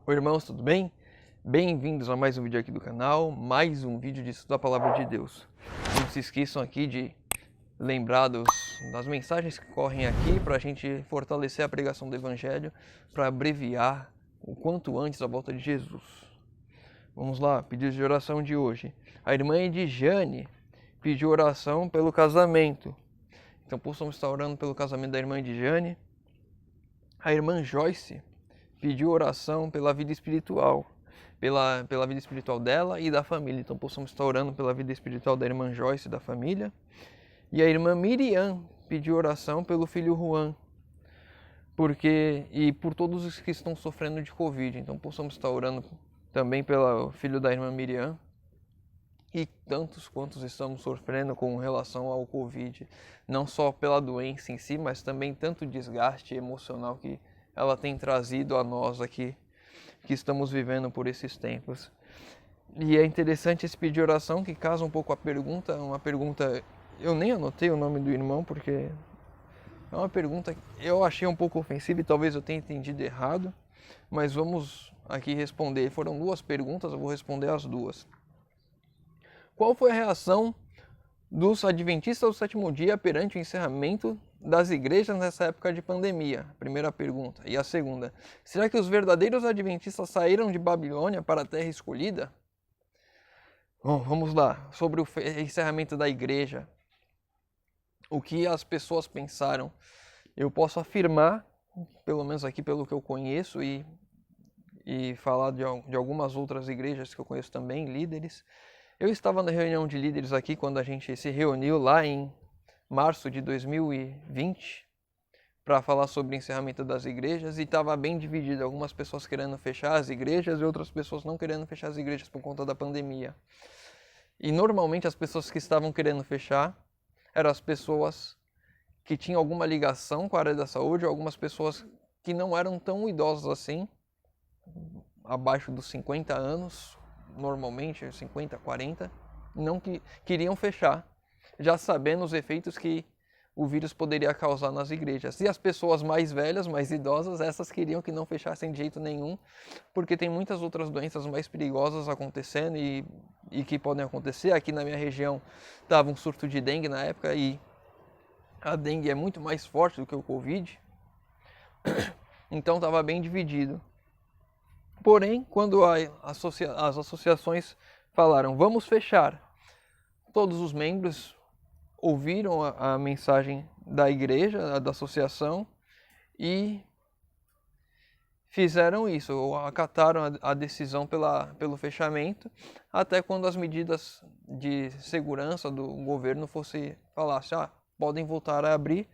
Oi irmãos, tudo bem? Bem-vindos a mais um vídeo aqui do canal, mais um vídeo de estudo da Palavra de Deus. Não se esqueçam aqui de lembrar das mensagens que correm aqui para a gente fortalecer a pregação do Evangelho, para abreviar o quanto antes a volta de Jesus. Vamos lá, pedidos de oração de hoje. A irmã Edjane pediu oração pelo casamento. Então possamos estar orando pelo casamento da irmã Edjane. A irmã Joyce pediu oração pela vida espiritual, pela vida espiritual dela e da família. Então possamos estar orando pela vida espiritual da irmã Joyce e da família. E a irmã Miriam pediu oração pelo filho Juan, e por todos os que estão sofrendo de Covid. Então possamos estar orando também pelo filho da irmã Miriam e tantos quantos estamos sofrendo com relação ao Covid, não só pela doença em si, mas também tanto desgaste emocional que ela tem trazido a nós aqui, que estamos vivendo por esses tempos. E é interessante esse pedido de oração, que casa um pouco a pergunta, uma pergunta, eu nem anotei o nome do irmão, porque é uma pergunta que eu achei um pouco ofensiva e talvez eu tenha entendido errado, mas vamos aqui responder. Foram duas perguntas, eu vou responder as duas. Qual foi a reação dos adventistas do sétimo dia perante o encerramento das igrejas nessa época de pandemia? Primeira pergunta. E a segunda, será que os verdadeiros adventistas saíram de Babilônia para a terra escolhida? Bom, vamos lá. Sobre o encerramento da igreja, o que as pessoas pensaram? Eu posso afirmar, pelo menos aqui pelo que eu conheço e falar de algumas outras igrejas que eu conheço também, líderes. Eu estava na reunião de líderes aqui quando a gente se reuniu lá em março de 2020 para falar sobre o encerramento das igrejas e estava bem dividido, algumas pessoas querendo fechar as igrejas e outras pessoas não querendo fechar as igrejas por conta da pandemia. E normalmente as pessoas que estavam querendo fechar eram as pessoas que tinham alguma ligação com a área da saúde, ou algumas pessoas que não eram tão idosas assim, abaixo dos 50 anos, normalmente 50, 40, não queriam fechar, já sabendo os efeitos que o vírus poderia causar nas igrejas. E as pessoas mais velhas, mais idosas, essas queriam que não fechassem de jeito nenhum, porque tem muitas outras doenças mais perigosas acontecendo e que podem acontecer. Aqui na minha região estava um surto de dengue na época e a dengue é muito mais forte do que o Covid, então estava bem dividido. Porém, quando as associações falaram, vamos fechar, todos os membros ouviram a mensagem da igreja, da associação, e fizeram isso, ou acataram a decisão pelo fechamento, até quando as medidas de segurança do governo falassem, podem voltar a abrir,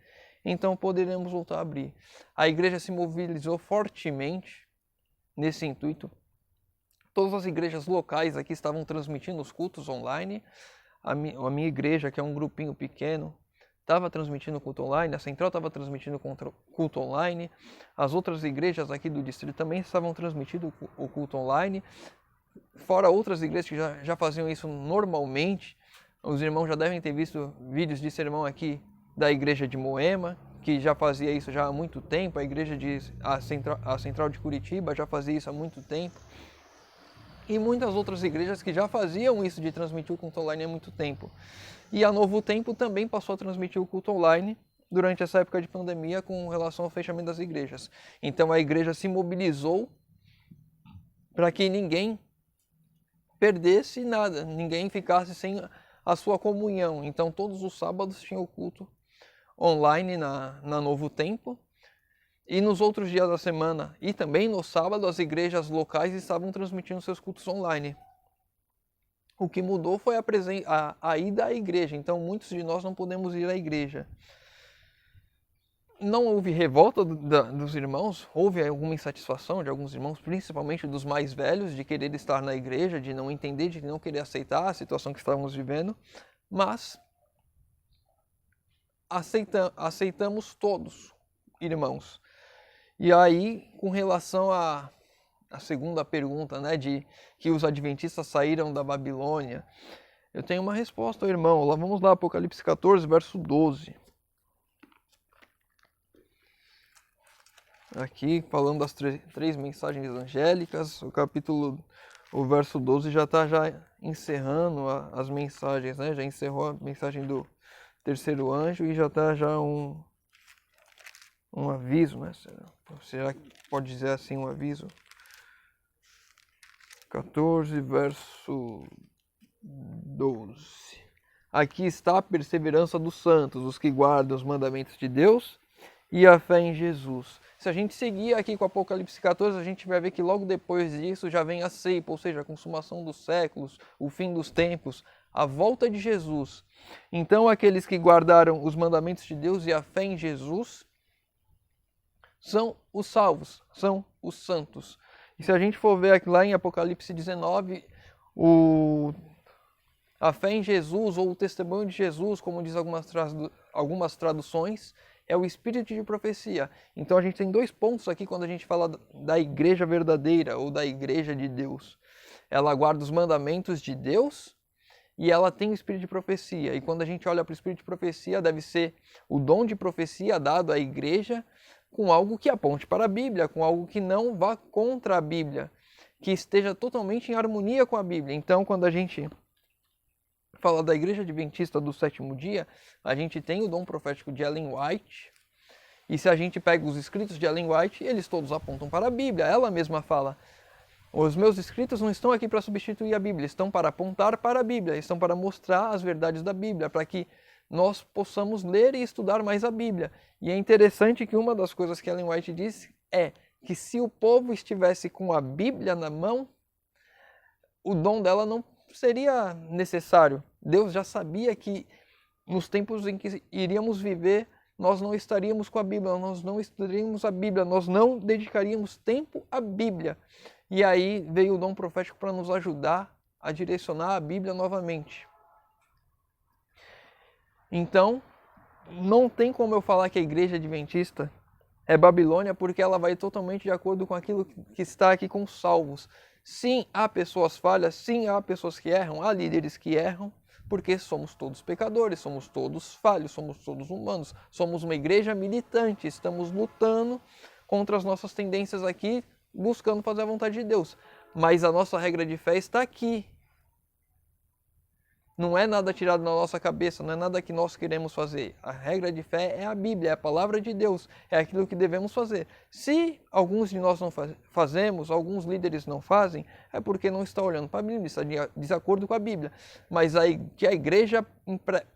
então poderemos voltar a abrir. A igreja se mobilizou fortemente nesse intuito. Todas as igrejas locais aqui estavam transmitindo os cultos online. A minha igreja, que é um grupinho pequeno, estava transmitindo culto online. A central estava transmitindo culto online. As outras igrejas aqui do distrito também estavam transmitindo o culto online. Fora outras igrejas que já faziam isso normalmente. Os irmãos já devem ter visto vídeos de sermão aqui da igreja de Moema, que já fazia isso já há muito tempo. A central de Curitiba já fazia isso há muito tempo. E muitas outras igrejas que já faziam isso de transmitir o culto online há muito tempo. E a Novo Tempo também passou a transmitir o culto online durante essa época de pandemia com relação ao fechamento das igrejas. Então a igreja se mobilizou para que ninguém perdesse nada, ninguém ficasse sem a sua comunhão. Então todos os sábados tinha o culto online na Novo Tempo. E nos outros dias da semana e também no sábado, as igrejas locais estavam transmitindo seus cultos online. O que mudou foi a ida à igreja. Então muitos de nós não podemos ir à igreja. Não houve revolta dos irmãos, houve alguma insatisfação de alguns irmãos, principalmente dos mais velhos, de querer estar na igreja, de não entender, de não querer aceitar a situação que estávamos vivendo. Mas aceitamos todos, irmãos. E aí, com relação à segunda pergunta, né, de que os adventistas saíram da Babilônia, eu tenho uma resposta, irmão. Vamos lá, Apocalipse 14, verso 12. aqui falando das três mensagens angélicas, o verso 12 já está encerrando as mensagens, né? Já encerrou a mensagem do terceiro anjo e já está um aviso, né? Você já pode dizer assim, um aviso. 14, verso 12. Aqui está a perseverança dos santos, os que guardam os mandamentos de Deus e a fé em Jesus. Se a gente seguir aqui com Apocalipse 14, a gente vai ver que logo depois disso já vem a ceifa, ou seja, a consumação dos séculos, o fim dos tempos, a volta de Jesus. Então aqueles que guardaram os mandamentos de Deus e a fé em Jesus são os salvos, são os santos. E se a gente for ver aqui lá em Apocalipse 19, a fé em Jesus ou o testemunho de Jesus, como diz algumas traduções, é o espírito de profecia. Então a gente tem 2 pontos aqui quando a gente fala da igreja verdadeira ou da igreja de Deus. Ela guarda os mandamentos de Deus e ela tem o espírito de profecia. E quando a gente olha para o espírito de profecia, deve ser o dom de profecia dado à igreja com algo que aponte para a Bíblia, com algo que não vá contra a Bíblia, que esteja totalmente em harmonia com a Bíblia. Então, quando a gente fala da Igreja Adventista do Sétimo Dia, a gente tem o dom profético de Ellen White, e se a gente pega os escritos de Ellen White, eles todos apontam para a Bíblia. Ela mesma fala: os meus escritos não estão aqui para substituir a Bíblia, estão para apontar para a Bíblia, estão para mostrar as verdades da Bíblia, para que nós possamos ler e estudar mais a Bíblia. E é interessante que uma das coisas que Ellen White diz é que se o povo estivesse com a Bíblia na mão, o dom dela não seria necessário. Deus já sabia que nos tempos em que iríamos viver, nós não estaríamos com a Bíblia, nós não estudaríamos a Bíblia, nós não dedicaríamos tempo à Bíblia. E aí veio o dom profético para nos ajudar a direcionar a Bíblia novamente. Então, não tem como eu falar que a igreja adventista é Babilônia, porque ela vai totalmente de acordo com aquilo que está aqui com os salvos. Sim, há pessoas falhas, sim, há pessoas que erram, há líderes que erram, porque somos todos pecadores, somos todos falhos, somos todos humanos, somos uma igreja militante, estamos lutando contra as nossas tendências aqui, buscando fazer a vontade de Deus. Mas a nossa regra de fé está aqui. Não é nada tirado da nossa cabeça, não é nada que nós queremos fazer. A regra de fé é a Bíblia, é a palavra de Deus, é aquilo que devemos fazer. Se alguns de nós não fazemos, alguns líderes não fazem, é porque não está olhando para a Bíblia, está de desacordo com a Bíblia. Mas que a igreja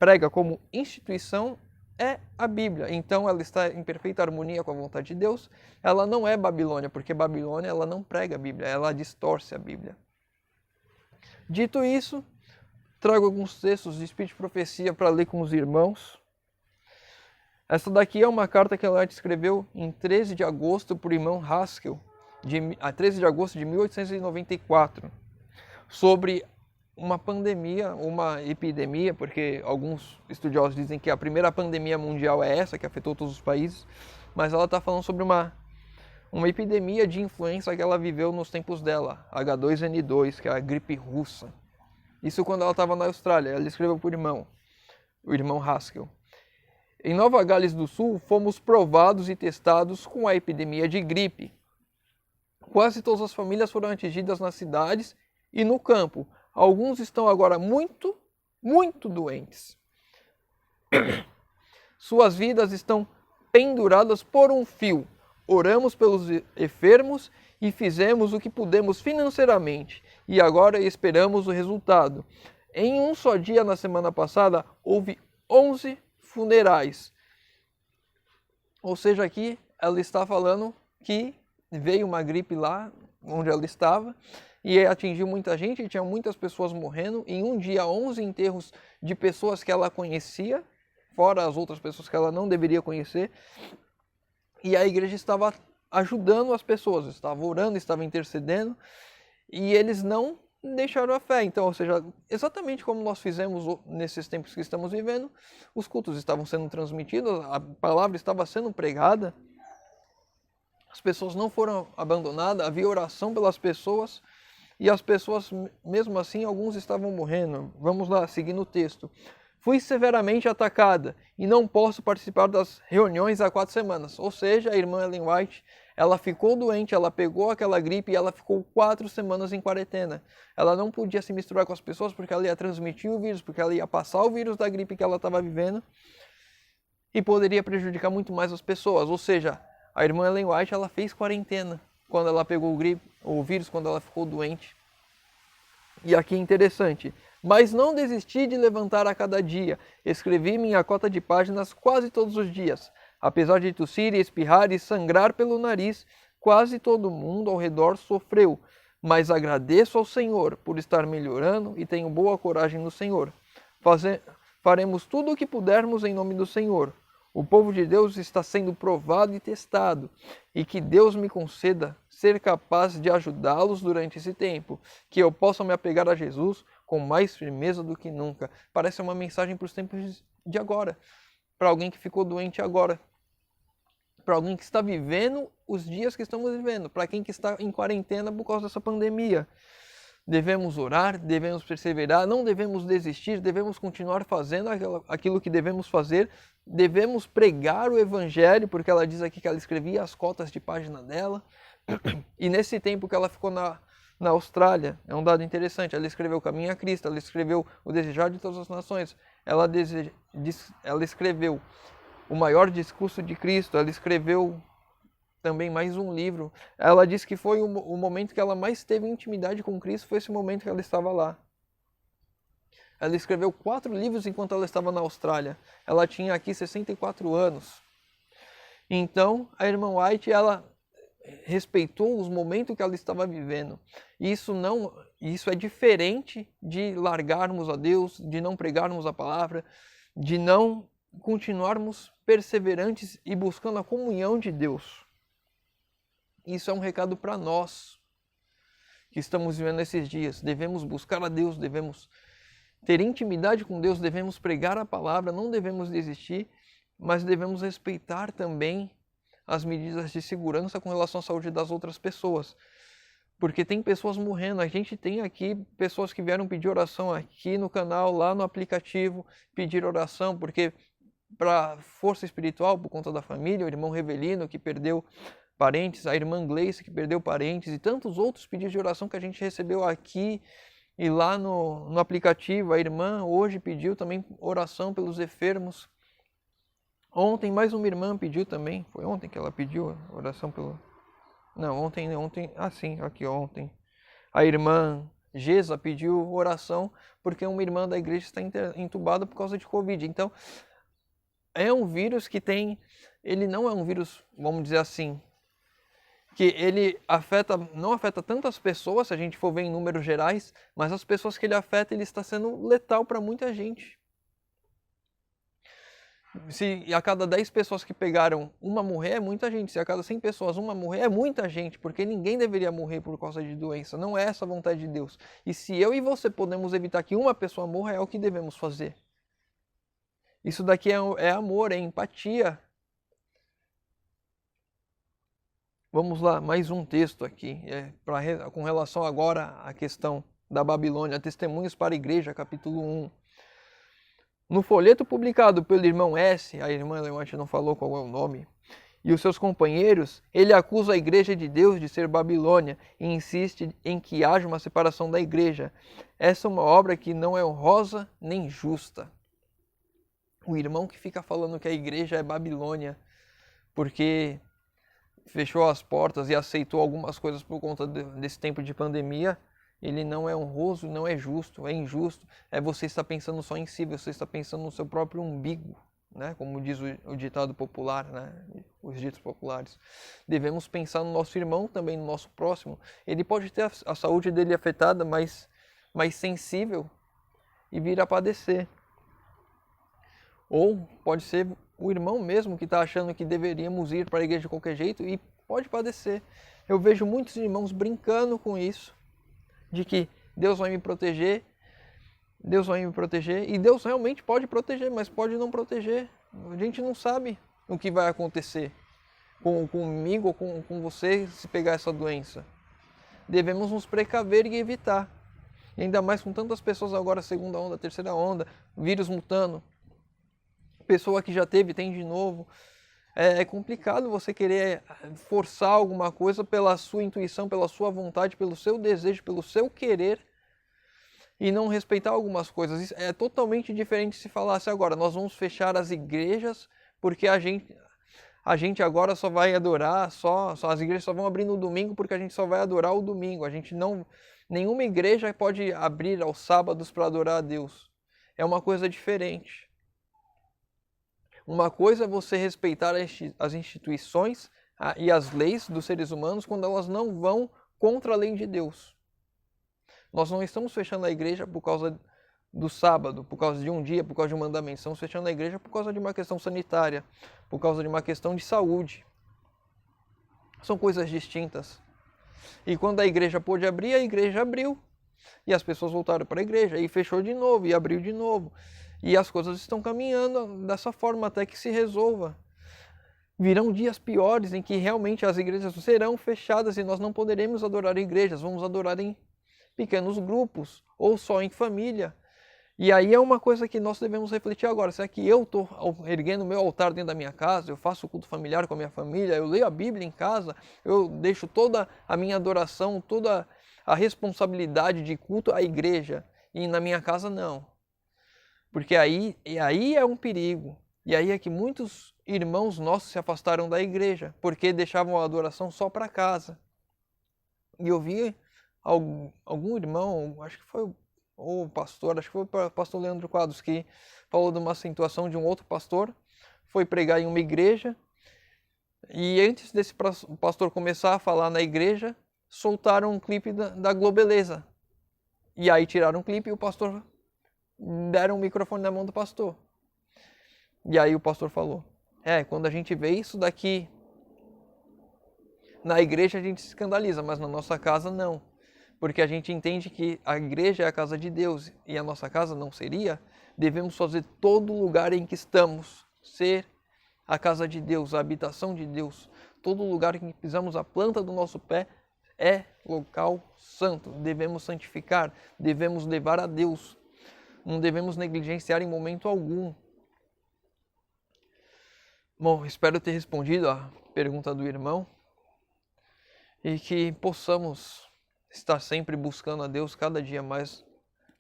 prega como instituição é a Bíblia. Então ela está em perfeita harmonia com a vontade de Deus. Ela não é Babilônia, porque Babilônia ela não prega a Bíblia, ela distorce a Bíblia. Dito isso, trago alguns textos de espírito de profecia para ler com os irmãos. Essa daqui é uma carta que ela escreveu em 13 de agosto para o irmão Haskell, 13 de agosto de 1894, sobre uma pandemia, uma epidemia, porque alguns estudiosos dizem que a primeira pandemia mundial é essa, que afetou todos os países, mas ela está falando sobre uma epidemia de influenza que ela viveu nos tempos dela, H2N2, que é a gripe russa. Isso quando ela estava na Austrália. Ela escreveu para o irmão Haskell. Em Nova Gales do Sul, fomos provados e testados com a epidemia de gripe. Quase todas as famílias foram atingidas nas cidades e no campo. Alguns estão agora muito, muito doentes. Suas vidas estão penduradas por um fio. Oramos pelos enfermos e fizemos o que pudemos financeiramente. E agora esperamos o resultado. Em um só dia, na semana passada, houve 11 funerais. Ou seja, aqui ela está falando que veio uma gripe lá onde ela estava e atingiu muita gente, e tinha muitas pessoas morrendo. Em um dia, 11 enterros de pessoas que ela conhecia, fora as outras pessoas que ela não deveria conhecer. E a igreja estava ajudando as pessoas, estava orando, estava intercedendo, e eles não deixaram a fé. Então, ou seja, exatamente como nós fizemos nesses tempos que estamos vivendo, os cultos estavam sendo transmitidos, a palavra estava sendo pregada, as pessoas não foram abandonadas, havia oração pelas pessoas, e as pessoas, mesmo assim, alguns estavam morrendo. Vamos lá, seguindo o texto. Fui severamente atacada e não posso participar das reuniões há 4 semanas. Ou seja, a irmã Ellen White, Ela ficou doente, ela pegou aquela gripe e ela ficou 4 semanas em quarentena. Ela não podia se misturar com as pessoas porque ela ia transmitir o vírus, porque ela ia passar o vírus da gripe que ela estava vivendo e poderia prejudicar muito mais as pessoas. Ou seja, a irmã Ellen White, ela fez quarentena quando ela pegou o vírus, quando ela ficou doente. E aqui é interessante. Mas não desisti de levantar a cada dia. Escrevi minha cota de páginas quase todos os dias. Apesar de tossir e espirrar e sangrar pelo nariz, quase todo mundo ao redor sofreu. Mas agradeço ao Senhor por estar melhorando e tenho boa coragem no Senhor. Faremos tudo o que pudermos em nome do Senhor. O povo de Deus está sendo provado e testado, e que Deus me conceda ser capaz de ajudá-los durante esse tempo, que eu possa me apegar a Jesus com mais firmeza do que nunca. Parece uma mensagem para os tempos de agora, para alguém que ficou doente agora, para alguém que está vivendo os dias que estamos vivendo, para quem que está em quarentena por causa dessa pandemia. Devemos orar, devemos perseverar, não devemos desistir, devemos continuar fazendo aquilo que devemos fazer, devemos pregar o Evangelho, porque ela diz aqui que ela escrevia as cotas de página dela, e nesse tempo que ela ficou na Austrália, é um dado interessante, ela escreveu Caminho a Cristo, ela escreveu O Desejar de Todas as Nações, ela escreveu O Maior Discurso de Cristo, ela escreveu também mais um livro. Ela disse que foi o momento que ela mais teve intimidade com Cristo, foi esse momento que ela estava lá. Ela escreveu 4 livros enquanto ela estava na Austrália. Ela tinha aqui 64 anos. Então, a irmã White, ela respeitou os momentos que ela estava vivendo. Isso é diferente de largarmos a Deus, de não pregarmos a palavra, de não continuarmos perseverantes e buscando a comunhão de Deus. Isso é um recado para nós que estamos vivendo esses dias. Devemos buscar a Deus, devemos ter intimidade com Deus, devemos pregar a palavra, não devemos desistir, mas devemos respeitar também as medidas de segurança com relação à saúde das outras pessoas. Porque tem pessoas morrendo. A gente tem aqui pessoas que vieram pedir oração aqui no canal, lá no aplicativo, pedir oração, porque para força espiritual, por conta da família, o irmão Revelino que perdeu parentes, a irmã Gleice que perdeu parentes e tantos outros pedidos de oração que a gente recebeu aqui e lá no aplicativo. A irmã hoje pediu também oração pelos enfermos. Ontem mais uma irmã pediu também, foi ontem que ela pediu oração pelo... Não, ontem, sim, aqui ontem. A irmã Gesa pediu oração porque uma irmã da igreja está entubada por causa de Covid. Então, é um vírus que ele não é um vírus, vamos dizer assim, que ele não afeta tantas pessoas, se a gente for ver em números gerais, mas as pessoas que ele afeta, ele está sendo letal para muita gente. Se a cada 10 pessoas que pegaram, uma morrer, é muita gente. Se a cada 100 pessoas uma morrer, é muita gente, porque ninguém deveria morrer por causa de doença. Não é essa a vontade de Deus. E se eu e você podemos evitar que uma pessoa morra, é o que devemos fazer. Isso daqui é amor, é empatia. Vamos lá, mais um texto aqui, com relação agora à questão da Babilônia, Testemunhos para a Igreja, capítulo 1. No folheto publicado pelo irmão S., a irmã Ellen White não falou qual é o nome, e os seus companheiros, ele acusa a Igreja de Deus de ser Babilônia e insiste em que haja uma separação da Igreja. Essa é uma obra que não é honrosa nem justa. O irmão que fica falando que a Igreja é Babilônia porque fechou as portas e aceitou algumas coisas por conta desse tempo de pandemia, ele não é honroso, não é justo, é injusto. Você está pensando só em si, você está pensando no seu próprio umbigo, né? Como diz o ditado popular, né? Os ditos populares. Devemos pensar no nosso irmão, também no nosso próximo. Ele pode ter a saúde dele afetada, mas mais sensível e vir a padecer. Ou pode ser o irmão mesmo que está achando que deveríamos ir para a igreja de qualquer jeito e pode padecer. Eu vejo muitos irmãos brincando com isso, de que Deus vai me proteger, e Deus realmente pode proteger, mas pode não proteger. A gente não sabe o que vai acontecer comigo ou com você se pegar essa doença. Devemos nos precaver e evitar. E ainda mais com tantas pessoas agora, segunda onda, terceira onda, vírus mutando. Pessoa que já teve, tem de novo. É complicado você querer forçar alguma coisa pela sua intuição, pela sua vontade, pelo seu desejo, pelo seu querer e não respeitar algumas coisas. Isso é totalmente diferente se falasse agora, nós vamos fechar as igrejas porque a gente agora só vai adorar, as igrejas só vão abrir no domingo porque a gente só vai adorar o domingo. A gente não, nenhuma igreja pode abrir aos sábados para adorar a Deus. É uma coisa diferente. Uma coisa é você respeitar as instituições e as leis dos seres humanos quando elas não vão contra a lei de Deus. Nós não estamos fechando a igreja por causa do sábado, por causa de um dia, por causa de um mandamento. Estamos fechando a igreja por causa de uma questão sanitária, por causa de uma questão de saúde. São coisas distintas. E quando a igreja pôde abrir, a igreja abriu. E as pessoas voltaram para a igreja, e fechou de novo, e abriu de novo. E as coisas estão caminhando dessa forma até que se resolva. Virão dias piores em que realmente as igrejas serão fechadas e nós não poderemos adorar igrejas. Vamos adorar em pequenos grupos ou só em família. E aí é uma coisa que nós devemos refletir agora. Será que eu estou erguendo o meu altar dentro da minha casa? Eu faço o culto familiar com a minha família? Eu leio a Bíblia em casa? Eu deixo toda a minha adoração, toda a responsabilidade de culto à igreja? E na minha casa não. Porque aí é um perigo. E aí é que muitos irmãos nossos se afastaram da igreja, porque deixavam a adoração só para casa. E eu vi algum irmão, acho que foi o pastor, acho que foi o pastor Leandro Quadros, que falou de uma situação de um outro pastor, foi pregar em uma igreja, e antes desse pastor começar a falar na igreja, soltaram um clipe da Globeleza. E aí tiraram um clipe e o pastor deram o microfone na mão do pastor. E aí o pastor falou, quando a gente vê isso daqui na igreja a gente se escandaliza, mas na nossa casa não. Porque a gente entende que a igreja é a casa de Deus e a nossa casa não seria, devemos fazer todo lugar em que estamos ser a casa de Deus, a habitação de Deus. Todo lugar em que pisamos a planta do nosso pé é local santo. Devemos santificar, devemos levar a Deus. Não devemos negligenciar em momento algum. Bom, espero ter respondido a pergunta do irmão e que possamos estar sempre buscando a Deus cada dia mais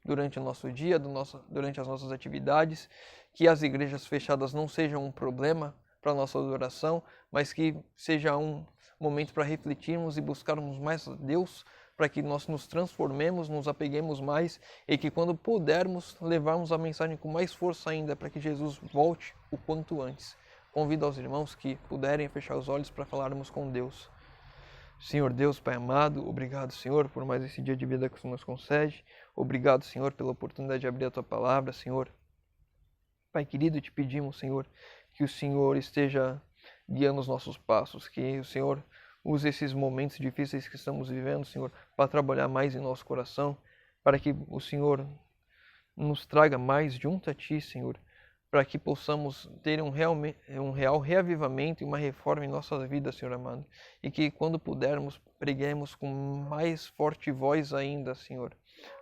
durante o nosso dia, durante as nossas atividades, que as igrejas fechadas não sejam um problema para a nossa adoração, mas que seja um momento para refletirmos e buscarmos mais a Deus, para que nós nos transformemos, nos apeguemos mais e que quando pudermos levarmos a mensagem com mais força ainda para que Jesus volte o quanto antes. Convido aos irmãos que puderem fechar os olhos para falarmos com Deus. Senhor Deus, Pai amado, obrigado, Senhor, por mais esse dia de vida que o Senhor nos concede. Obrigado, Senhor, pela oportunidade de abrir a Tua palavra, Senhor. Pai querido, te pedimos, Senhor, que o Senhor esteja guiando os nossos passos, que o Senhor use esses momentos difíceis que estamos vivendo, Senhor, para trabalhar mais em nosso coração, para que o Senhor nos traga mais junto a Ti, Senhor, para que possamos ter um real reavivamento e uma reforma em nossas vidas, Senhor amado. E que quando pudermos, preguemos com mais forte voz ainda, Senhor,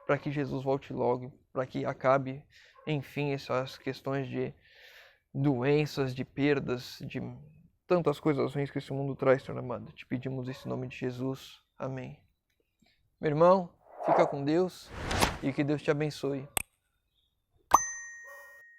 para que Jesus volte logo, para que acabe, enfim, essas questões de doenças, de perdas, de tantas coisas ruins que esse mundo traz, Senhor amado. Te pedimos isso em nome de Jesus. Amém. Meu irmão, fica com Deus e que Deus te abençoe.